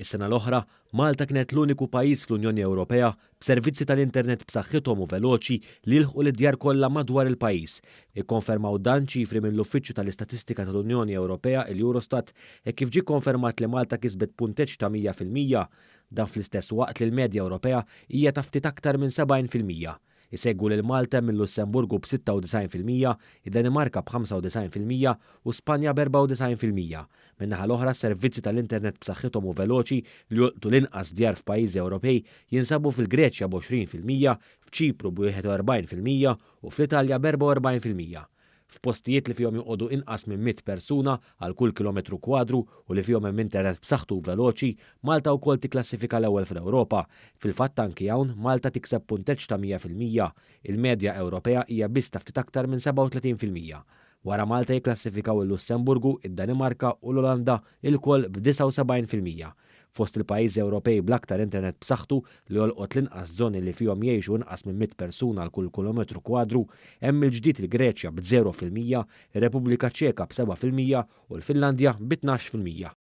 Is-sena l-oħra, Malta kienet l-uniku pajjiż fl-Unjoni Ewropea b'servizzi tal-internet b'saħħithom u veloċi li jilħqu l-djar kollha madwar il-pajjiż. Ikkonfermaw dan ċifri mill-Uffiċċju tal-Istatistika tal-Unjoni Ewropea il-Eurostat kif ġie konfermat li Malta kisbet punteġġ ta' 100%, dan fl-istess waqt li l-medja Ewropea hija ta' ftit aktar minn 70%. Isegwu lil Malta mill-Lussemburgu b'96%, id-Danimarka b'95% u Spanja b'94%. Min-naħa l-oħra servizzi tal-internet b'saħħithom u veloċi li jolqtu l-inqas djar f'pajjiżi Ewropej jinsabu fil-Greċja b'20%, f'Ċipru b'41% u fl-Italja b'44%. F'postijiet li fihom joqogħdu inqas minn 100 persuna għal kull kilometru kwadru u li fihom hemm internet b'saħħtu u veloċi, Malta wkoll tikklassifika l-ewwel fl-Ewropa. Fil-fatt anki hawn Malta tikseb punteġġ ta' 100%, il-medja Ewropea hija biss ta' ftit aktar minn 37%. Wara Malta jikklassifikaw il-Lussemburgu, id-Danimarka u l-Olanda il-koll b'79%. Fost il-pajjiżi Ewropej bl-aktar internet b'saħħtu li jolqot l-inqas żoni li fihom jgħixu inqas minn 100 persuna għal kull kilometru kwadru hemm il-ġdid il-Greċja b'0%, ir-Repubblika Ċeka b'7% u l-Finlandja b'12%.